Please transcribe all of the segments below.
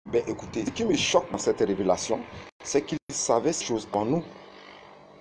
Ben écoutez, ce qui me choque dans cette révélation, c'est qu'il savait ces choses en nous.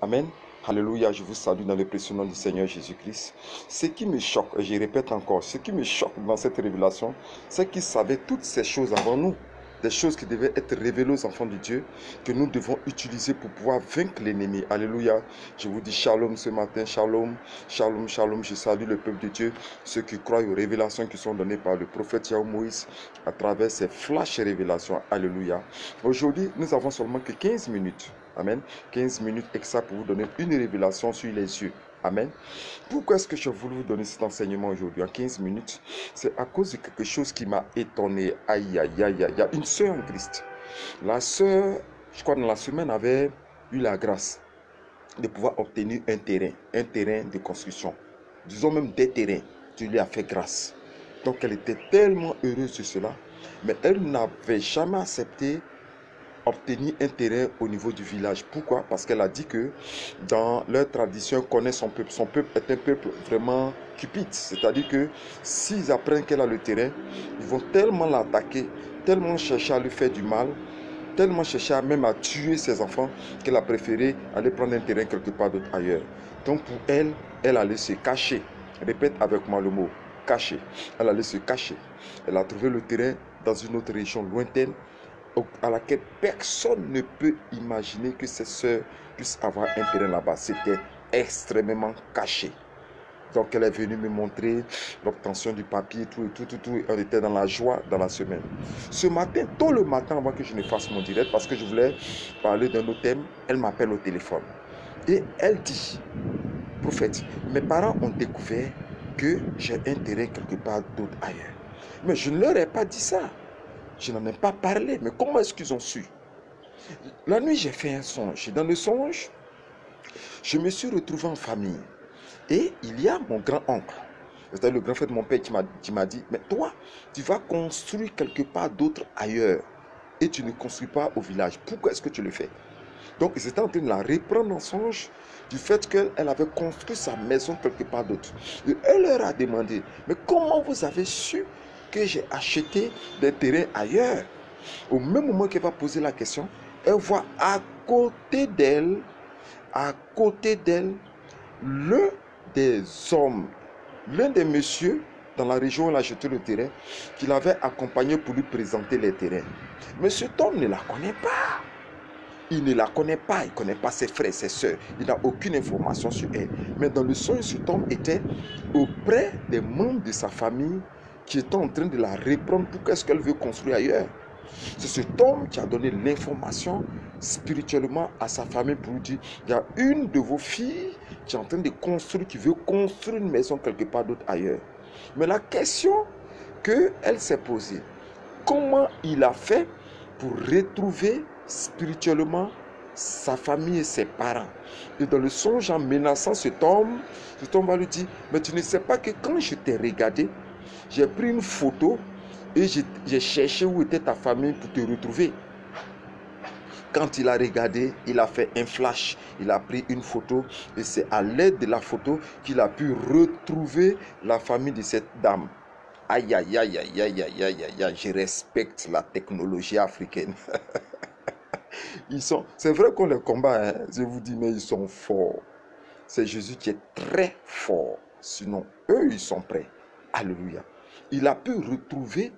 Amen. Alléluia, je vous salue dans le précieux nom du Seigneur Jésus-Christ. Ce qui me choque, et je répète encore, ce qui me choque dans cette révélation, c'est qu'il savait toutes ces choses avant nous. Des choses qui devaient être révélées aux enfants de Dieu, que nous devons utiliser pour pouvoir vaincre l'ennemi. Alléluia. Je vous dis shalom ce matin, shalom, shalom, shalom. Je salue le peuple de Dieu, ceux qui croient aux révélations qui sont données par le prophète Yahweh Moïse à travers ces flash révélations. Alléluia. Aujourd'hui, nous avons seulement que 15 minutes. Amen. 15 minutes exact pour vous donner une révélation sur les yeux. Amen. Pourquoi est-ce que je voulais vous donner cet enseignement aujourd'hui en 15 minutes? C'est à cause de quelque chose qui m'a étonné. Aïe, aïe, aïe, aïe. Il y a une sœur en Christ. La sœur, je crois dans la semaine, avait eu la grâce de pouvoir obtenir un terrain de construction. Disons même des terrains. Dieu lui a fait grâce. Donc elle était tellement heureuse de cela. Mais elle n'avait jamais accepté obtenir un terrain au niveau du village. Pourquoi? Parce qu'elle a dit que dans leur tradition, elle connaît son peuple. Son peuple est un peuple vraiment cupide. C'est-à-dire que s'ils apprennent qu'elle a le terrain, ils vont tellement l'attaquer, tellement chercher à lui faire du mal, tellement chercher même à tuer ses enfants, qu'elle a préféré aller prendre un terrain quelque part d'autre ailleurs. Donc pour elle, elle allait se cacher. Répète avec moi le mot, cacher. Elle allait se cacher. Elle a trouvé le terrain dans une autre région lointaine, à laquelle personne ne peut imaginer que ses soeurs puissent avoir un terrain là-bas. C'était extrêmement caché. Donc elle est venue me montrer l'obtention du papier, tout. Et on était dans la joie dans la semaine. Ce matin, tôt le matin, avant que je ne fasse mon direct, parce que je voulais parler d'un autre thème, elle m'appelle au téléphone. Et elle dit, prophète, mes parents ont découvert que j'ai un terrain quelque part d'autre ailleurs. Mais je ne leur ai pas dit ça. Je n'en ai pas parlé, mais comment est-ce qu'ils ont su? La nuit, j'ai fait un songe. Et dans le songe, je me suis retrouvé en famille. Et il y a mon grand-oncle, c'est-à-dire le grand-frère de mon père, qui m'a dit, mais toi, tu vas construire quelque part d'autre ailleurs. Et tu ne construis pas au village. Pourquoi est-ce que tu le fais? Donc, ils étaient en train de la reprendre en songe du fait qu'elle avait construit sa maison quelque part d'autre. Et elle leur a demandé, mais comment vous avez su que j'ai acheté des terrains ailleurs? Au même moment qu'elle va poser la question, elle voit à côté d'elle, l'un des hommes, l'un des messieurs dans la région où elle a acheté le terrain, qui l'avait accompagné pour lui présenter les terrains. Mais cet homme ne la connaît pas. Il ne la connaît pas, il ne connaît pas ses frères, ses soeurs. Il n'a aucune information sur elle. Mais dans le songe, cet homme était auprès des membres de sa famille qui étaient en train de la reprendre pour qu'est-ce qu'elle veut construire ailleurs. C'est cet homme qui a donné l'information spirituellement à sa famille pour lui dire, il y a une de vos filles qui est en train de construire, qui veut construire une maison quelque part d'autre ailleurs. Mais la question qu'elle s'est posée, comment il a fait pour retrouver spirituellement sa famille et ses parents? Et dans le songe, en menaçant cet homme va lui dire, mais tu ne sais pas que quand je t'ai regardé, j'ai pris une photo et j'ai cherché où était ta famille pour te retrouver. Quand il a regardé, il a fait un flash, il a pris une photo et c'est à l'aide de la photo qu'il a pu retrouver la famille de cette dame. Aïe, aïe, aïe, aïe, aïe, aïe, aïe, aïe, aïe, je respecte la technologie africaine. C'est vrai qu'on les combat, hein, je vous dis, mais ils sont forts. C'est Jésus qui est très fort. Sinon, eux, ils sont prêts. Alléluia. Il a pu retrouver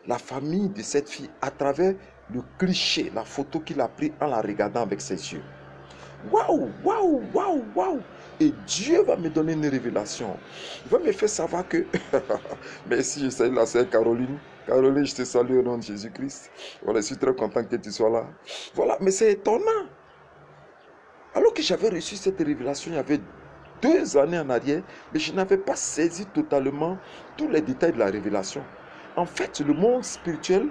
la famille de cette fille à travers le cliché, la photo qu'il a prise en la regardant avec ses yeux. Waouh, waouh, waouh, waouh. Et Dieu va me donner une révélation. Il va me faire savoir que... Merci, je salue la sœur Caroline. Caroline, je te salue au nom de Jésus-Christ. Voilà, je suis très content que tu sois là. Voilà, mais c'est étonnant. Alors que j'avais reçu cette révélation, il y avait 2 années en arrière, mais je n'avais pas saisi totalement tous les détails de la révélation. En fait, le monde spirituel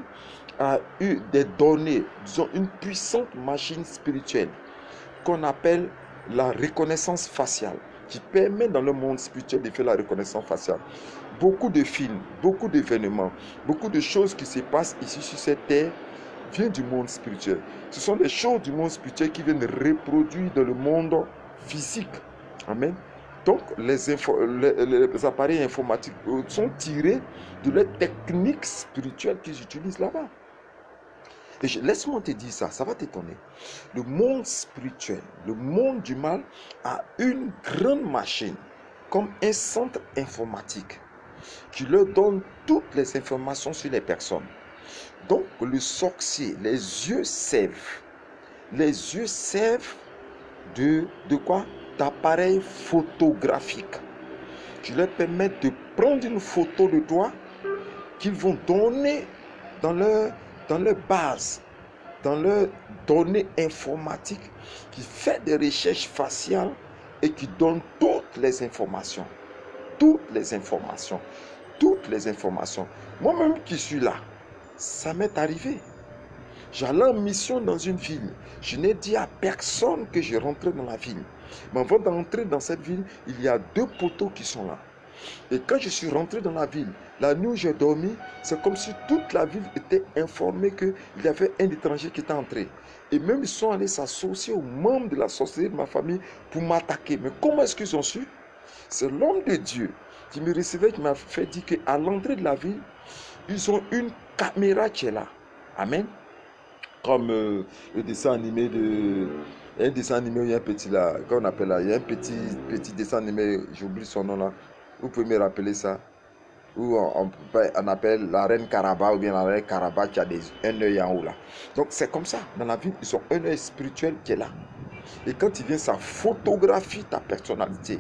a eu des données, disons une puissante machine spirituelle qu'on appelle la reconnaissance faciale, qui permet dans le monde spirituel de faire la reconnaissance faciale. Beaucoup de films, beaucoup d'événements, beaucoup de choses qui se passent ici sur cette terre viennent du monde spirituel. Ce sont des choses du monde spirituel qui viennent reproduire dans le monde physique. Amen. Donc, les appareils informatiques sont tirés de les techniques spirituelles qu'ils utilisent là-bas. Et laisse-moi te dire ça, ça va t'étonner. Le monde spirituel, le monde du mal a une grande machine, comme un centre informatique, qui leur donne toutes les informations sur les personnes. Donc le sorcier, les yeux servent. Les yeux servent de quoi? D'appareil photographique. Qui leur permettent de prendre une photo de toi qu'ils vont donner dans leur base, dans leur données informatiques, qui fait des recherches faciales et qui donne toutes les informations. Toutes les informations. Toutes les informations. Moi-même qui suis là, ça m'est arrivé. J'allais en mission dans une ville. Je n'ai dit à personne que je rentrais dans la ville. Mais avant d'entrer dans cette ville, il y a 2 poteaux qui sont là. Et quand je suis rentré dans la ville, la nuit où j'ai dormi, c'est comme si toute la ville était informée qu'il y avait un étranger qui était entré. Et même ils sont allés s'associer aux membres de la sorcellerie de ma famille pour m'attaquer. Mais comment est-ce qu'ils ont su? C'est l'homme de Dieu qui me recevait, qui m'a fait dire qu'à l'entrée de la ville, ils ont une caméra qui est là. Amen. Comme le dessin animé de... Un dessin animé, il y a un petit là, qu'on appelle là, il y a un petit dessin animé, j'oublie son nom là. Vous pouvez me rappeler ça? Où on appelle la reine Caraba ou bien la reine Caraba qui a un œil en haut là. Donc c'est comme ça. Dans la vie, ils ont un œil spirituel qui est là. Et quand il vient, ça photographie ta personnalité.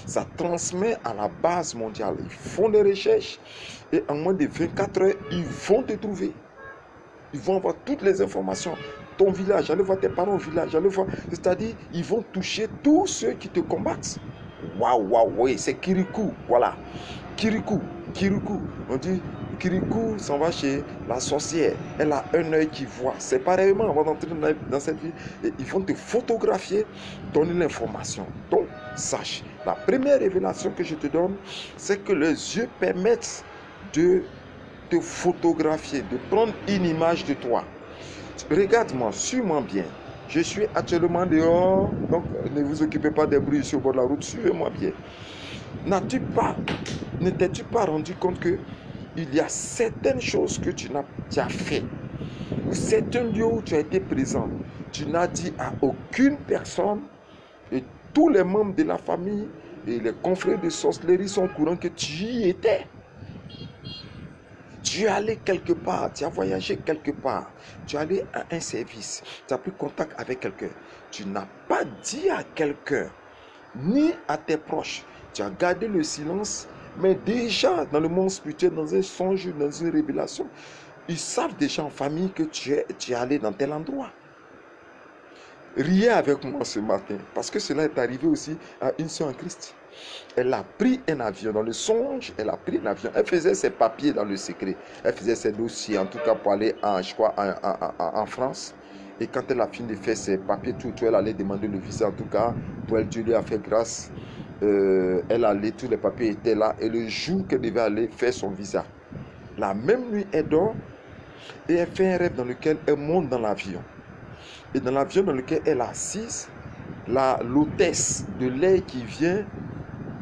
Ça transmet à la base mondiale. Ils font des recherches et en moins de 24 heures, ils vont te trouver. Ils vont avoir toutes les informations. Ton village, allez voir tes parents au village, allez voir. C'est-à-dire, ils vont toucher tous ceux qui te combattent. Waouh, waouh, oui, c'est Kirikou, voilà. Kirikou. On dit, Kirikou s'en va chez la sorcière. Elle a un œil qui voit. C'est pareillement, avant d'entrer dans cette vie, et ils vont te photographier, donner l'information. Donc, sache, la première révélation que je te donne, c'est que les yeux permettent de te photographier, de prendre une image de toi. Regarde-moi, suis-moi bien. Je suis actuellement dehors, donc ne vous occupez pas des bruits sur le bord de la route, suivez-moi bien. Ne t'es-tu pas rendu compte que il y a certaines choses que tu as fait, ou certains lieux où tu as été présent, tu n'as dit à aucune personne, et tous les membres de la famille et les confrères de sorcellerie sont au courant que tu y étais. Tu es allé quelque part, tu as voyagé quelque part, tu es allé à un service, tu as pris contact avec quelqu'un. Tu n'as pas dit à quelqu'un, ni à tes proches. Tu as gardé le silence, mais déjà dans le monde spirituel, dans un songe, dans une révélation, ils savent déjà en famille que tu es allé dans tel endroit. Riez avec moi ce matin, parce que cela est arrivé aussi à une sœur en Christ. Elle a pris un avion. Dans le songe, elle a pris un avion. Elle faisait ses papiers dans le secret. Elle faisait ses dossiers, en tout cas pour aller en France. Et quand elle a fini de faire ses papiers, tout, elle allait demander le visa. En tout cas, pour elle, Dieu lui a fait grâce. Elle allait, tous les papiers étaient là. Et le jour qu'elle devait aller faire son visa, la même nuit, elle dort. Et elle fait un rêve dans lequel elle monte dans l'avion. Et dans l'avion dans lequel elle est assise, l'hôtesse de l'air qui vient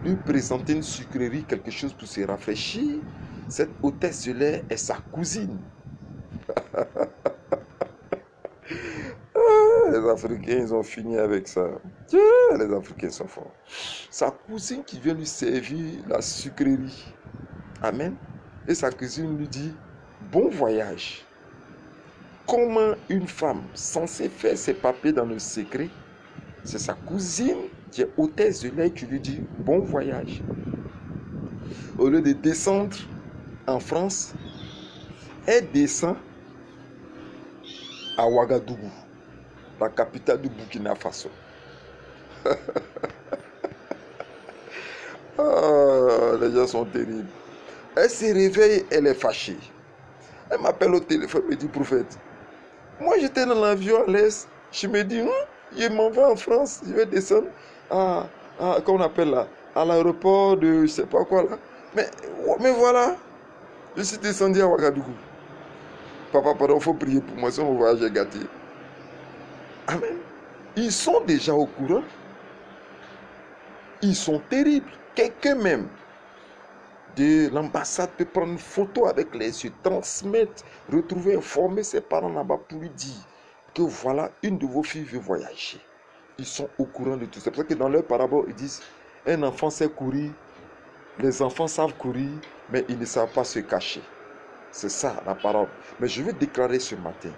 lui présenter une sucrerie, quelque chose pour se rafraîchir. Cette hôtesse de l'air est sa cousine. Les Africains, ils ont fini avec ça. Les Africains sont forts. Sa cousine qui vient lui servir la sucrerie. Amen. Et sa cousine lui dit, bon voyage. Comment une femme censée faire ses papiers dans le secret, c'est sa cousine qui est hôtesse de l'air qui lui dit bon voyage. Au lieu de descendre en France, elle descend à Ouagadougou, la capitale du Burkina Faso. Les gens sont terribles. Elle se réveille, elle est fâchée. Elle m'appelle au téléphone, me dit prophète. Moi j'étais dans l'avion à l'est, je me dis, je m'en vais en France, je vais descendre comment on appelle là, à l'aéroport de je sais pas quoi là. Mais voilà, je suis descendu à Ouagadougou. Papa, pardon, il faut prier pour moi, sinon mon voyage est gâté. Amen. Ils sont déjà au courant. Ils sont terribles. Quelqu'un même de l'ambassade peut prendre une photo avec les yeux, transmettre, retrouver, informer ses parents là-bas pour lui dire que voilà, une de vos filles veut voyager. Ils sont au courant de tout ça. C'est pour ça que dans leur parabole, ils disent, un enfant sait courir, les enfants savent courir, mais ils ne savent pas se cacher. C'est ça la parole. Mais je veux déclarer ce matin,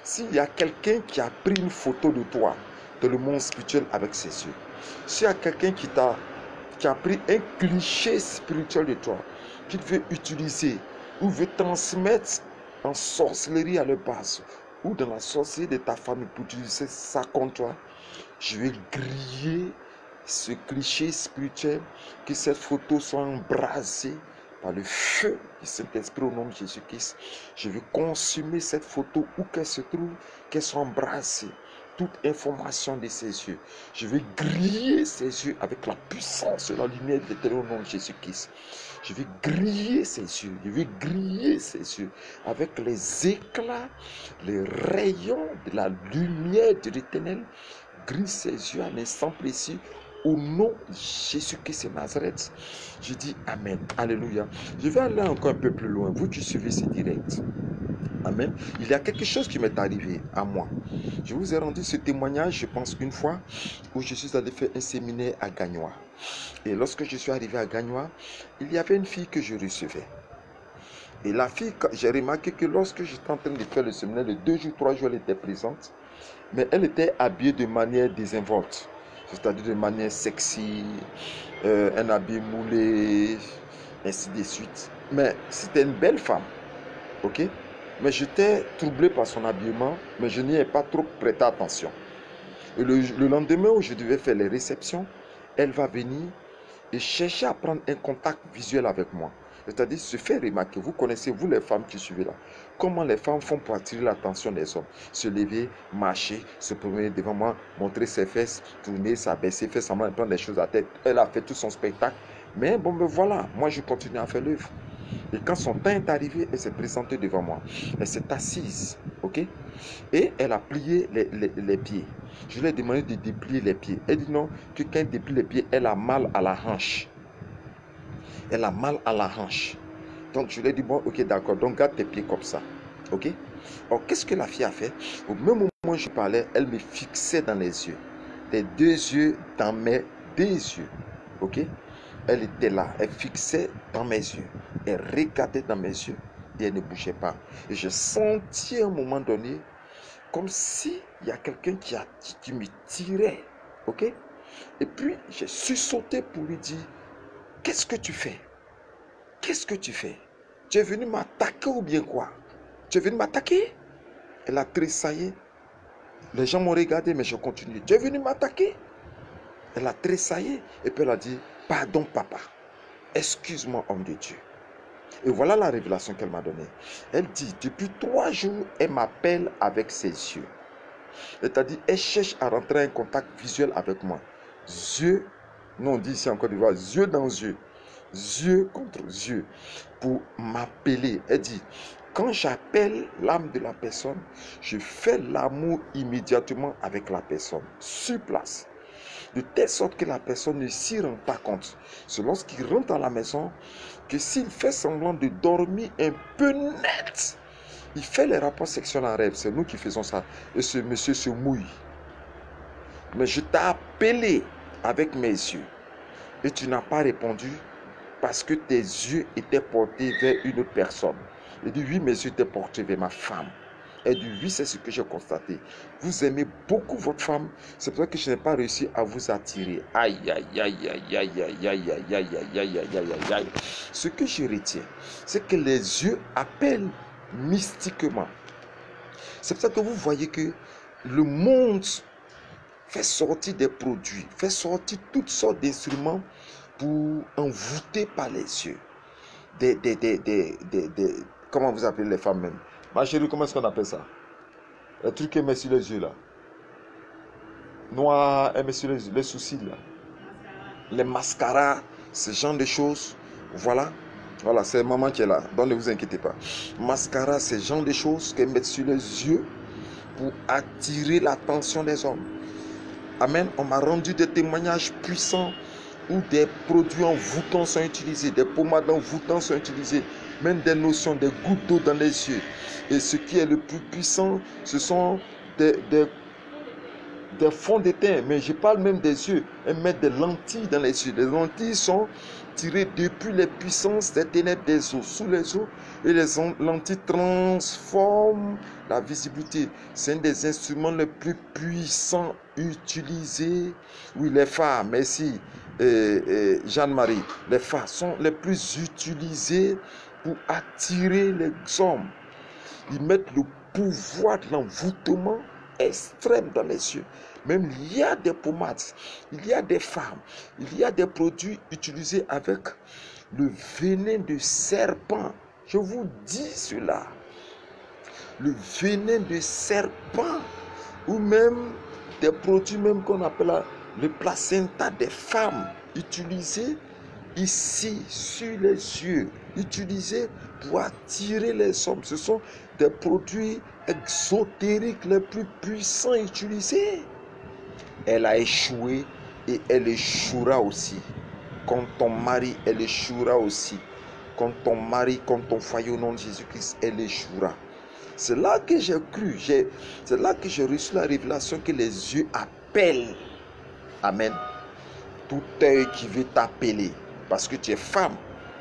s'il y a quelqu'un qui a pris une photo de toi dans le monde spirituel avec ses yeux, s'il y a quelqu'un qui a pris un cliché spirituel de toi, qui veut utiliser ou veut transmettre en sorcellerie à leur base, ou dans la sorcellerie de ta famille pour utiliser ça contre toi, je vais griller ce cliché spirituel, que cette photo soit embrasée par le feu du Saint-Esprit au nom de Jésus-Christ. Je vais consumer cette photo où qu'elle se trouve, qu'elle soit embrassée. Toute information de ses yeux. Je vais griller ses yeux avec la puissance de la lumière de l'Éternel au nom de Jésus-Christ. Je vais griller ses yeux. Je vais griller ses yeux avec les éclats, les rayons de la lumière de l'Éternel. Grille ses yeux à l'instant précis. Au nom de Jésus-Christ de Nazareth, je dis Amen. Alléluia. Je vais aller encore un peu plus loin. Vous qui suivez ce direct. Amen. Il y a quelque chose qui m'est arrivé à moi. Je vous ai rendu ce témoignage, je pense, une fois, où je suis allé faire un séminaire à Gagnois. Et lorsque je suis arrivé à Gagnois, il y avait une fille que je recevais. Et la fille, j'ai remarqué que lorsque j'étais en train de faire le séminaire, les 2 jours, 3 jours, elle était présente. Mais elle était habillée de manière désinvolte. C'est-à-dire de manière sexy, un habit moulé, ainsi de suite. Mais c'était une belle femme, ok? Mais j'étais troublé par son habillement, mais je n'y ai pas trop prêté attention. Et le lendemain où je devais faire les réceptions, elle va venir et chercher à prendre un contact visuel avec moi. C'est-à-dire se faire remarquer. Vous connaissez, vous les femmes qui suivez là, comment les femmes font pour attirer l'attention des hommes. Se lever, marcher, se promener devant moi, montrer ses fesses, tourner, s'abaisser, faire semblant de prendre les choses à tête. Elle a fait tout son spectacle. Mais bon, ben voilà, moi je continue à faire l'œuvre. Et quand son temps est arrivé, elle s'est présentée devant moi. Elle s'est assise, ok? Et elle a plié les pieds. Je lui ai demandé de déplier les pieds. Elle dit non, que quand elle déplie les pieds, elle a mal à la hanche. Elle a mal à la hanche. Donc je lui ai dit, bon, ok, d'accord, donc garde tes pieds comme ça. Ok? Alors qu'est-ce que la fille a fait? Au même moment où je parlais, elle me fixait dans les yeux. Les 2 yeux dans mes 2 yeux. Ok? Elle était là, elle fixait dans mes yeux. Elle regardait dans mes yeux et elle ne bougeait pas. Et je sentis à un moment donné comme si il y a quelqu'un qui me tirait. Ok? Et puis j'ai sursauté pour lui dire, qu'est-ce que tu fais? Qu'est-ce que tu fais? Tu es venu m'attaquer ou bien quoi? Tu es venu m'attaquer? Elle a tressaillé. Les gens m'ont regardé, mais je continue. Tu es venu m'attaquer? Elle a tressaillé. Et puis elle a dit, pardon papa. Excuse-moi homme de Dieu. Et voilà la révélation qu'elle m'a donnée. Elle dit, depuis 3 jours, elle m'appelle avec ses yeux. C'est-à-dire, elle cherche à rentrer en contact visuel avec moi. Yeux, nous on dit ici en Côte d'Ivoire, yeux dans yeux. Yeux contre yeux. Pour m'appeler. Elle dit, quand j'appelle l'âme de la personne, je fais l'amour immédiatement avec la personne, sur place. De telle sorte que la personne ne s'y rend pas compte. C'est lorsqu'il rentre à la maison que s'il fait semblant de dormir un peu net, il fait les rapports sexuels en rêve. C'est nous qui faisons ça. Et ce monsieur se mouille. Mais je t'ai appelé avec mes yeux. Et tu n'as pas répondu parce que tes yeux étaient portés vers une autre personne. Il dit, oui, mes yeux étaient portés vers ma femme. Elle dit, oui, c'est ce que j'ai constaté. Vous aimez beaucoup votre femme. C'est pour ça que je n'ai pas réussi à vous attirer. Aïe, aïe, aïe, aïe, aïe, aïe, aïe, aïe, aïe, aïe, aïe, aïe, aïe, aïe. Ce que je retiens, c'est que les yeux appellent mystiquement. C'est pour ça que vous voyez que le monde fait sortir des produits, fait sortir toutes sortes d'instruments pour envoûter par les yeux. Comment vous appelez les femmes même? Ma chérie, comment est-ce qu'on appelle ça? Le truc qu'elle met sur les yeux là. Noir, elle met sur les sourcils là. Les mascaras, ce genre de choses. Voilà. Voilà, c'est maman qui est là. Donc ne vous inquiétez pas. Mascara, ce genre de choses qu'elle met sur les yeux pour attirer l'attention des hommes. Amen. On m'a rendu des témoignages puissants où des produits envoûtants sont utilisés, des pommades envoûtantes sont utilisées, même des notions, des gouttes d'eau dans les yeux. Et ce qui est le plus puissant, ce sont des fonds de teint, mais je parle même des yeux. Elles mettent des lentilles dans les yeux. Les lentilles sont tirées depuis les puissances des ténèbres des eaux, sous les eaux, et les lentilles transforment la visibilité. C'est un des instruments les plus puissants utilisés. Oui, les phares, merci Jeanne-Marie. Les phares sont les plus utilisés pour attirer les hommes. Ils mettent le pouvoir de l'envoûtement extrême dans les yeux. Même il y a des pommades, il y a des femmes, il y a des produits utilisés avec le venin de serpent. Je vous dis cela. Le venin de serpent, ou même des produits même qu'on appelle le placenta des femmes, utilisés ici sur les yeux, utilisés pour attirer les hommes. Ce sont des produits exotériques les plus puissants utilisés. Elle a échoué et elle échouera aussi. Quand ton mari, elle échouera aussi. Quand ton mari, quand ton foyer au nom de Jésus-Christ, elle échouera. C'est là que j'ai cru, c'est là que j'ai reçu la révélation que les yeux appellent. Amen. Tout œil qui veut t'appeler, parce que tu es femme.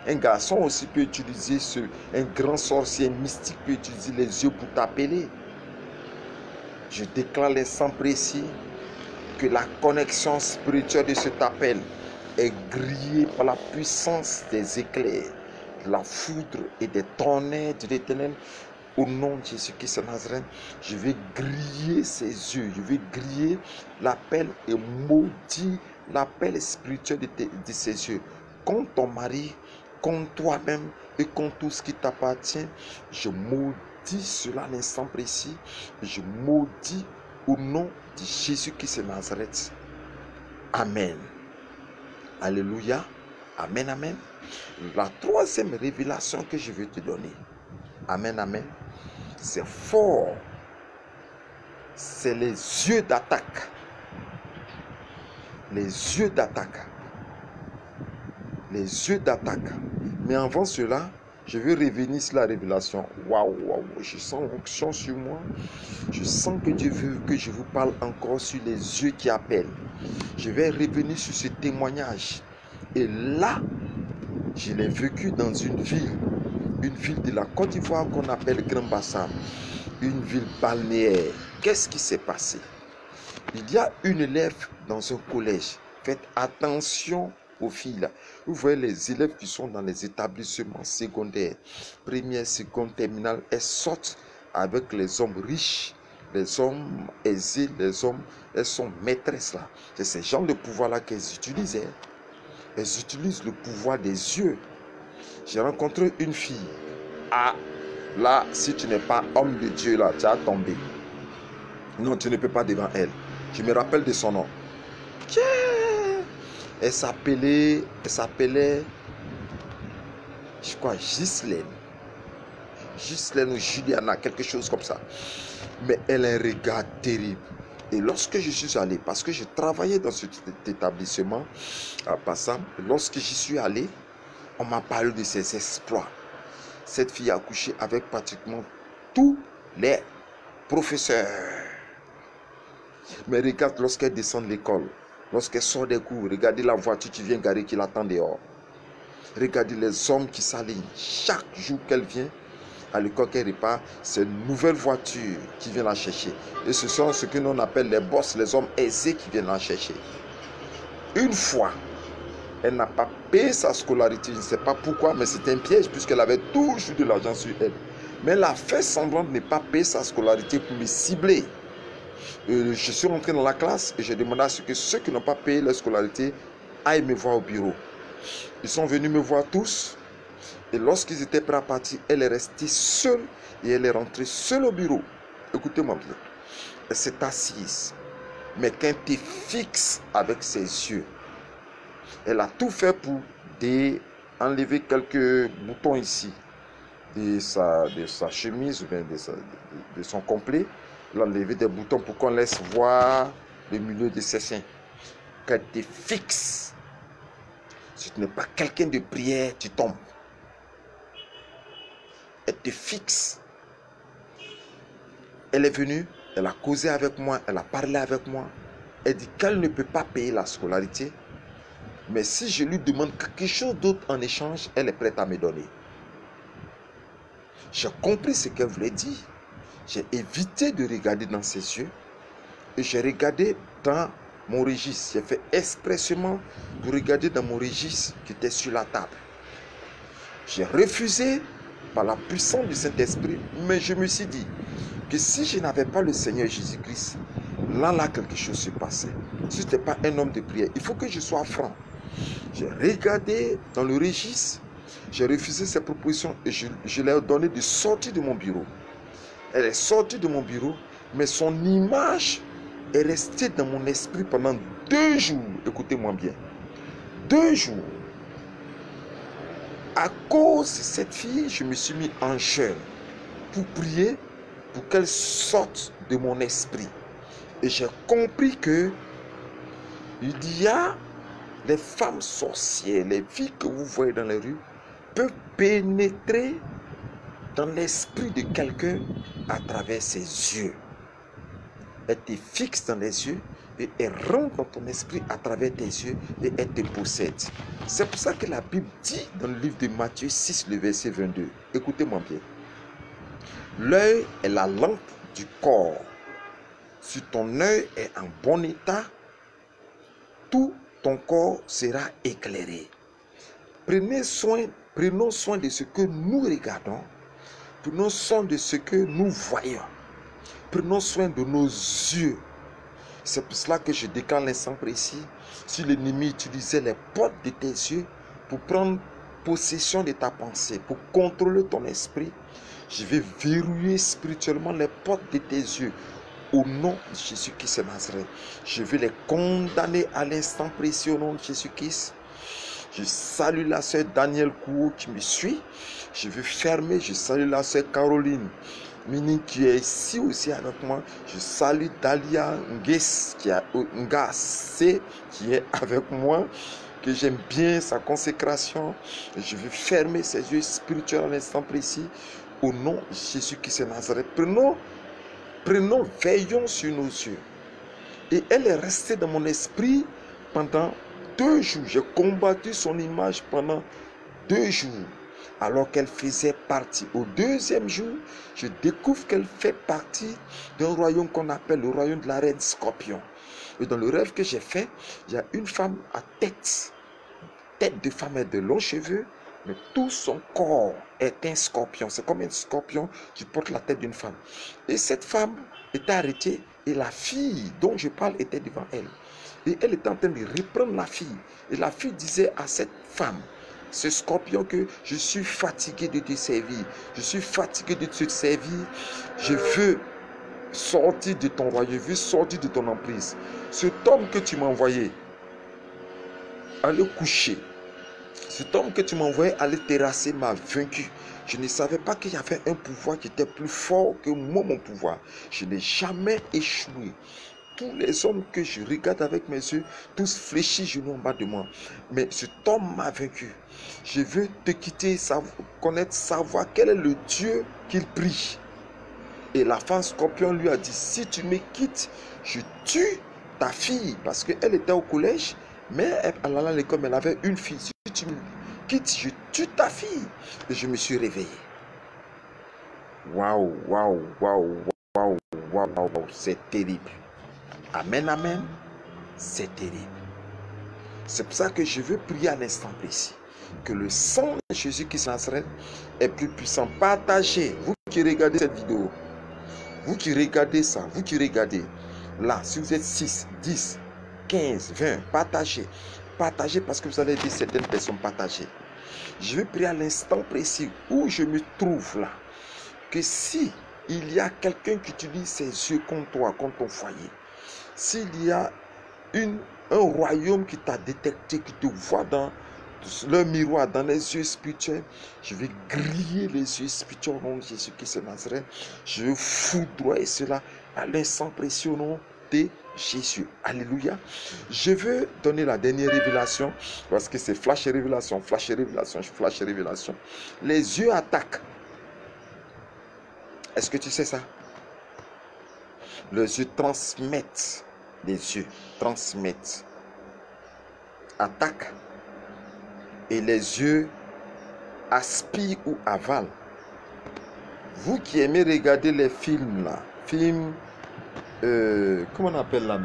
Un garçon aussi peut utiliser un grand sorcier, un mystique peut utiliser les yeux pour t'appeler. Je déclare l'instant précis que la connexion spirituelle de cet appel est grillée par la puissance des éclairs, de la foudre et des tonnerres de l'Éternel. Au nom de Jésus-Christ de Nazareth, je vais griller ses yeux, je vais griller l'appel et maudire l'appel spirituel de ses yeux. Contre ton mari, contre toi-même et contre tout ce qui t'appartient, je maudis cela à l'instant précis. Je maudis au nom de Jésus-Christ de Nazareth. Amen. Alléluia. Amen, amen. La troisième révélation que je veux te donner. Amen, amen. C'est fort. C'est les yeux d'attaque. Les yeux d'attaque. Les yeux d'attaque. Mais avant cela, je vais revenir sur la révélation. Waouh, waouh, je sens l'onction sur moi. Je sens que Dieu veut que je vous parle encore sur les yeux qui appellent. Je vais revenir sur ce témoignage. Et là, je l'ai vécu dans une ville de la Côte d'Ivoire qu'on appelle Grand Bassam. Une ville balnéaire. Qu'est-ce qui s'est passé? Il y a une élève dans un collège. Faites attention aux filles là. Vous voyez les élèves qui sont dans les établissements secondaires, première, seconde, terminale, elles sortent avec les hommes riches, les hommes aisés, elles sont maîtresses là. C'est ce genre de pouvoir là qu'elles utilisent. Elles utilisent le pouvoir des yeux. J'ai rencontré une fille. Ah, là, si tu n'es pas homme de Dieu là, tu as tombé. Non, tu ne peux pas devant elle. Je me rappelle de son nom. Elle s'appelait, je crois, Ghislaine ou Juliana, quelque chose comme ça. Mais elle a un regard terrible. Et lorsque je suis allé, parce que je travaillais dans cet établissement à Bassam, lorsque j'y suis allé, on m'a parlé de ses exploits. Cette fille a couché avec pratiquement tous les professeurs. Mais regarde lorsqu'elle descend de l'école, lorsqu'elle sort des cours, regardez la voiture qui vient garer, qui l'attend dehors. Regardez les hommes qui s'alignent. Chaque jour qu'elle vient à l'école, qu'elle repart, c'est une nouvelle voiture qui vient la chercher. Et ce sont ce que l'on appelle les boss, les hommes aisés qui viennent la chercher. Une fois, elle n'a pas payé sa scolarité. Je ne sais pas pourquoi, mais c'est un piège puisqu'elle avait toujours de l'argent sur elle. Mais elle a fait semblant de ne pas payer sa scolarité pour me cibler. Je suis rentré dans la classe et j'ai demandé à ce que ceux qui n'ont pas payé leur scolarité aillent me voir au bureau. Ils sont venus me voir tous. Et lorsqu'ils étaient prêts à partir, elle est restée seule et elle est rentrée seule au bureau. Écoutez-moi bien. Elle s'est assise. Mais quand elle était fixe avec ses yeux, elle a tout fait pour enlever quelques boutons ici de sa chemise ou bien de son complet. Elle a enlevé des boutons pour qu'on laisse voir le milieu de ses seins. Quand elle était fixe, Si tu n'es pas quelqu'un de prière, tu tombes. Elle te fixe. Elle est venue, elle a causé avec moi, elle a parlé avec moi. Elle dit qu'elle ne peut pas payer la scolarité. Mais si je lui demande quelque chose d'autre en échange, elle est prête à me donner. J'ai compris ce qu'elle voulait dire. J'ai évité de regarder dans ses yeux. Et j'ai regardé dans mon registre. J'ai fait expressément de regarder dans mon registre qui était sur la table. J'ai refusé par la puissance du Saint-Esprit. Mais je me suis dit que si je n'avais pas le Seigneur Jésus-Christ, là, quelque chose se passait. Si je n'étais pas un homme de prière, il faut que je sois franc. J'ai regardé dans le registre, j'ai refusé ses propositions et je lui ai donné de sortir de mon bureau. Elle est sortie de mon bureau, mais son image est restée dans mon esprit pendant 2 jours. Écoutez-moi bien. 2 jours. À cause de cette fille, je me suis mis en jeûne pour prier pour qu'elle sorte de mon esprit. Et j'ai compris que il y a les femmes sorcières, les filles que vous voyez dans les rues, peuvent pénétrer dans l'esprit de quelqu'un à travers ses yeux. Elle te fixe dans les yeux et elle rentre dans ton esprit à travers tes yeux et elle te possède. C'est pour ça que la Bible dit dans le livre de Matthieu 6, le verset 22. Écoutez-moi bien. L'œil est la lampe du corps. Si ton œil est en bon état, tout ton corps sera éclairé. Prenons soin de ce que nous regardons. Prenons soin de ce que nous voyons. Prenons soin de nos yeux. C'est pour cela que je déclare l'instant précis. Si l'ennemi utilisait les portes de tes yeux pour prendre possession de ta pensée, pour contrôler ton esprit, je vais verrouiller spirituellement les portes de tes yeux. Au nom de Jésus-Christ de Nazareth, je vais les condamner à l'instant précis au nom de Jésus-Christ. Je salue la sœur Danielle Kouo qui me suit. Je vais fermer. Je salue la sœur Caroline Mini qui est ici aussi avec moi. Je salue Dalia Nges qui est avec moi, que j'aime bien sa consécration. Je vais fermer ses yeux spirituels à l'instant précis au nom de Jésus-Christ de Nazareth. Veillons sur nos yeux. Et elle est restée dans mon esprit pendant 2 jours. J'ai combattu son image pendant 2 jours. Alors qu'elle faisait partie. Au 2e jour, je découvre qu'elle fait partie d'un royaume qu'on appelle le royaume de la reine Scorpion. Et dans le rêve que j'ai fait, il y a une femme à tête de femme et de longs cheveux, mais tout son corps est un scorpion. C'est comme un scorpion qui porte la tête d'une femme. Et cette femme était arrêtée et la fille dont je parle était devant elle. Et elle était en train de reprendre la fille. Et la fille disait à cette femme, ce scorpion, que je suis fatigué de te servir. Je suis fatigué de te servir. Je veux sortir de ton royaume. Je veux sortir de ton emprise. Cet homme que tu m'as envoyé, allez coucher. Cet homme que tu m'as envoyé aller terrasser m'a vaincu. Je ne savais pas qu'il y avait un pouvoir qui était plus fort que moi, mon pouvoir. Je n'ai jamais échoué. Tous les hommes que je regarde avec mes yeux, tous fléchis genoux en bas de moi. Mais cet homme m'a vaincu. Je veux te quitter, savoir quel est le Dieu qu'il prie. Et la femme scorpion lui a dit, si tu me quittes, je tue ta fille. Parce qu'elle était au collège, mais elle allait à l'école, mais elle avait une fille. Si tu me quittes, je tue ta fille. Et je me suis réveillé. Waouh, waouh, waouh, waouh, waouh, c'est terrible. Amen, amen. C'est terrible. C'est pour ça que je veux prier à l'instant précis. Que le sang de Jésus qui s'enserait est plus puissant. Partagez. Vous qui regardez cette vidéo. Vous qui regardez ça. Vous qui regardez. Là, si vous êtes 6, 10, 15, 20, partagez. Partagez parce que vous allez aider certaines personnes. Partagez. Je veux prier à l'instant précis où je me trouve là. Que si il y a quelqu'un qui utilise ses yeux contre toi, contre ton foyer. S'il y a un royaume qui t'a détecté, qui te voit dans le miroir, dans les yeux spirituels, je vais griller les yeux spirituels au nom de Jésus-Christ de Nazareth. Je vais foudroyer cela à l'instant précieux au nom de Jésus. Alléluia. Je veux donner la dernière révélation parce que c'est flash et révélation, flash et révélation, flash et révélation. Les yeux attaquent. Est-ce que tu sais ça? Les yeux transmettent. Les yeux transmettent. Attaquent. Et les yeux aspirent ou avalent. Vous qui aimez regarder les films là, films, comment on appelle là?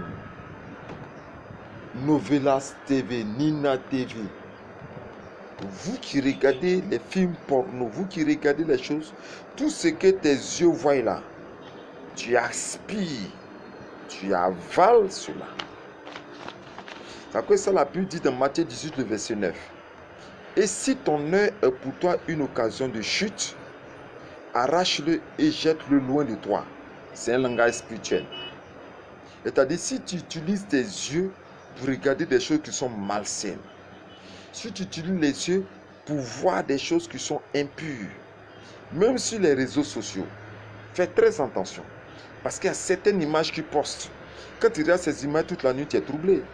Novelas TV, Nina TV. Vous qui regardez les films porno, vous qui regardez les choses, tout ce que tes yeux voient là, tu aspires, tu avales cela. C'est quoi ça la Bible dit dans Matthieu 18, le verset 9. Et si ton œil est pour toi une occasion de chute, arrache-le et jette-le loin de toi. C'est un langage spirituel. C'est-à-dire, si tu utilises tes yeux pour regarder des choses qui sont malsaines, si tu utilises les yeux pour voir des choses qui sont impures, même sur les réseaux sociaux, fais très attention. Parce qu'il y a certaines images qui postent. Quand tu regardes ces images toute la nuit, tu es troublé.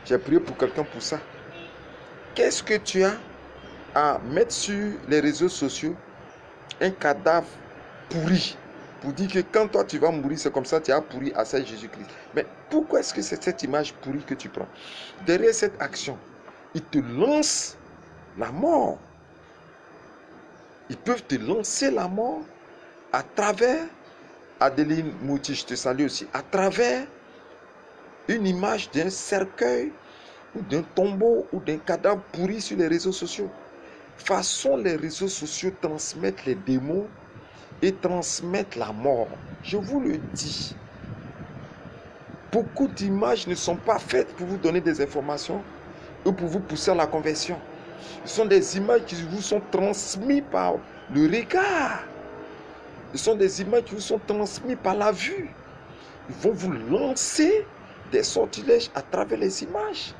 J'ai prié pour quelqu'un pour ça. Qu'est-ce que tu as à mettre sur les réseaux sociaux? Un cadavre pourri. Pour dire que quand toi tu vas mourir, c'est comme ça tu as pourri à ça Jésus-Christ. Mais pourquoi est-ce que c'est cette image pourrie que tu prends? Derrière cette action, ils te lancent la mort. Ils peuvent te lancer la mort à travers, Adeline Mouti, je te salue aussi, à travers une image d'un cercueil ou d'un tombeau ou d'un cadavre pourri sur les réseaux sociaux. Façon les réseaux sociaux transmettent les démons et transmettent la mort. Je vous le dis. Beaucoup d'images ne sont pas faites pour vous donner des informations ou pour vous pousser à la conversion. Ce sont des images qui vous sont transmises par le regard. Ce sont des images qui vous sont transmises par la vue. Ils vont vous lancer des sortilèges à travers les images.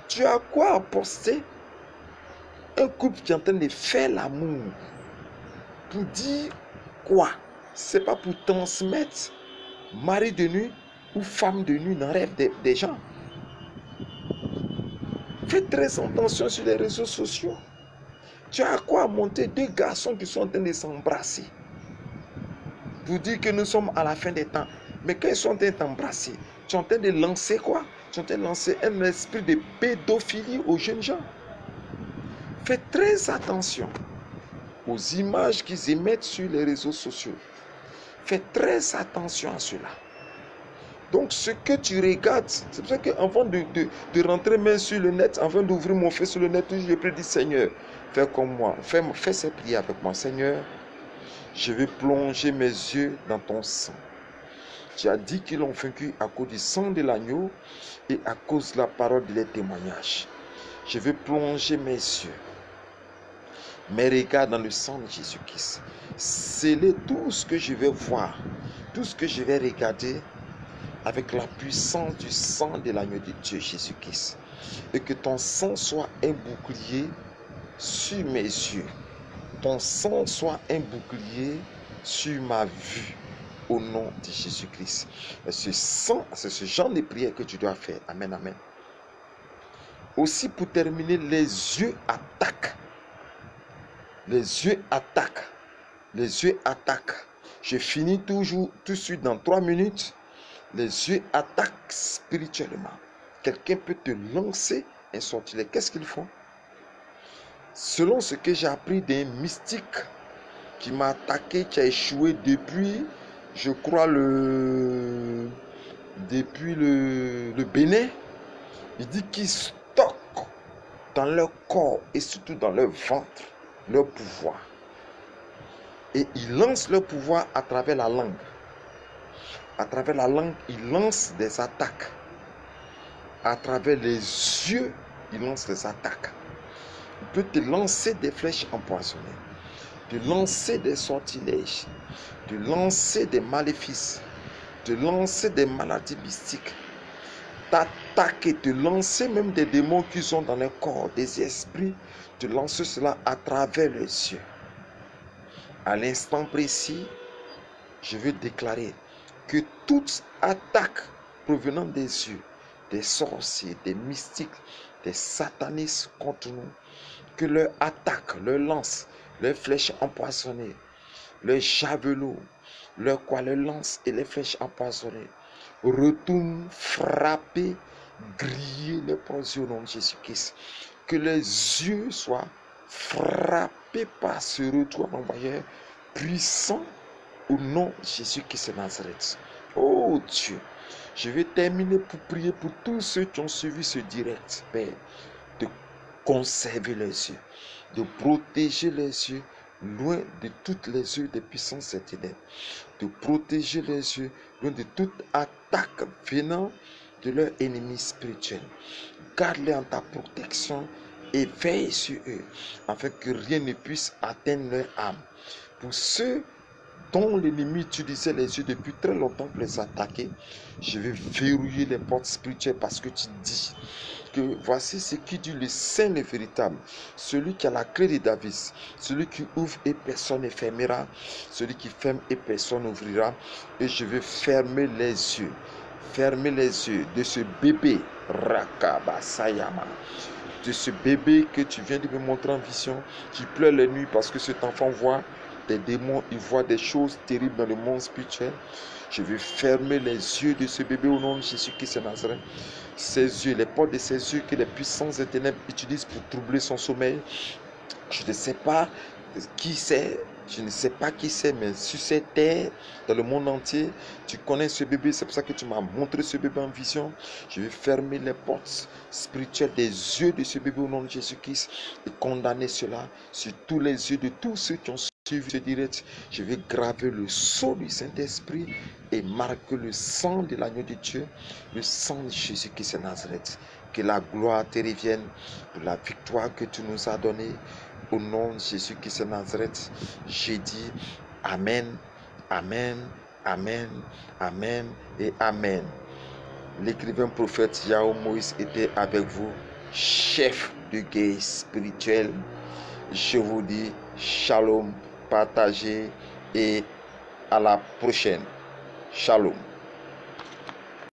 Tu as quoi à poster? Un couple qui est en train de faire l'amour. Pour dire quoi? C'est pas pour transmettre mari de nuit ou femme de nuit dans le rêve des gens. Faites très attention sur les réseaux sociaux. Tu as quoi monter deux garçons qui sont en train de s'embrasser pour dire que nous sommes à la fin des temps. Mais quand ils sont en train d'embrasser, tu es en train de lancer quoi? Tu es en train de lancer un esprit de pédophilie aux jeunes gens. Faites très attention aux images qu'ils émettent sur les réseaux sociaux. Faites très attention à cela. Donc ce que tu regardes, c'est pour ça qu'avant de rentrer main sur le net, avant d'ouvrir mon feu sur le net, je prie, Seigneur, fais comme moi, fais ces prières avec moi. Seigneur, je vais plonger mes yeux dans ton sang. Tu as dit qu'ils l'ont vaincu à cause du sang de l'agneau et à cause de la parole de les témoignages. Je vais plonger mes yeux, mes regards dans le sang de Jésus-Christ. Sceller tout ce que je vais voir, tout ce que je vais regarder avec la puissance du sang de l'agneau de Dieu Jésus-Christ. Et que ton sang soit un bouclier sur mes yeux. Ton sang soit un bouclier sur ma vue. Au nom de Jésus-Christ. Ce sang, c'est ce genre de prière que tu dois faire. Amen, amen. Aussi pour terminer, les yeux attaquent. Les yeux attaquent. Les yeux attaquent. Je finis tout de suite dans 3 minutes. Les yeux attaquent spirituellement. Quelqu'un peut te lancer un sortilège. Qu'est-ce qu'ils font? Selon ce que j'ai appris d'un mystique qui m'a attaqué, qui a échoué depuis, je crois, depuis le Bénin, il dit qu'ils stockent dans leur corps et surtout dans leur ventre leur pouvoir. Et ils lancent leur pouvoir à travers la langue. À travers la langue, ils lancent des attaques. À travers les yeux, ils lancent des attaques. Il peut te lancer des flèches empoisonnées, te lancer des sortilèges, te lancer des maléfices, te lancer des maladies mystiques, t'attaquer, te lancer même des démons qui sont dans le corps, des esprits, te lancer cela à travers les yeux. À l'instant précis, je veux déclarer que toute attaque provenant des yeux, des sorciers, des mystiques, des satanistes contre nous, que leur attaque, leur lance, leurs flèches empoisonnées, leurs javelots, leurs lances et les flèches empoisonnées retournent frapper, griller les pensées au nom de Jésus-Christ. Que les yeux soient frappés par ce retour envoyeur puissant au nom de Jésus-Christ de Nazareth. Oh Dieu, je vais terminer pour prier pour tous ceux qui ont suivi ce direct, Père, de conserver les yeux, de protéger les yeux loin de toutes les yeux des puissances des ténèbres, de protéger les yeux loin de toute attaque venant de leur ennemi spirituel. Garde-les en ta protection et veille sur eux, afin que rien ne puisse atteindre leur âme. Pour ceux dont l'ennemi utilisait les yeux depuis très longtemps pour les attaquer, je vais verrouiller les portes spirituelles, parce que tu dis que voici ce qui dit le Saint, le véritable, celui qui a la clé de David, celui qui ouvre et personne ne fermera, celui qui ferme et personne n'ouvrira. Et je vais fermer les yeux de ce bébé Rakaba Sayama, de ce bébé que tu viens de me montrer en vision, qui pleure les nuits parce que cet enfant voit des démons, il voit des choses terribles dans le monde spirituel. Je vais fermer les yeux de ce bébé au nom de Jésus-Christ de Nazareth. Ses yeux, les portes de ses yeux que les puissances des ténèbres utilisent pour troubler son sommeil. Je ne sais pas qui c'est, mais sur cette terre, dans le monde entier, tu connais ce bébé, c'est pour ça que tu m'as montré ce bébé en vision. Je vais fermer les portes spirituelles des yeux de ce bébé au nom de Jésus-Christ et condamner cela sur tous les yeux de tous ceux qui ont suivi ce direct. Je vais graver le sceau du Saint-Esprit et marquer le sang de l'agneau de Dieu, le sang de Jésus-Christ de Nazareth. Que la gloire te revienne pour la victoire que tu nous as donnée. Au nom de Jésus-Christ de Nazareth, j'ai dit Amen, Amen, Amen, Amen et Amen. L'écrivain prophète Yahweh Moïse était avec vous, chef de guerre spirituel. Je vous dis shalom, partagez et à la prochaine. Shalom.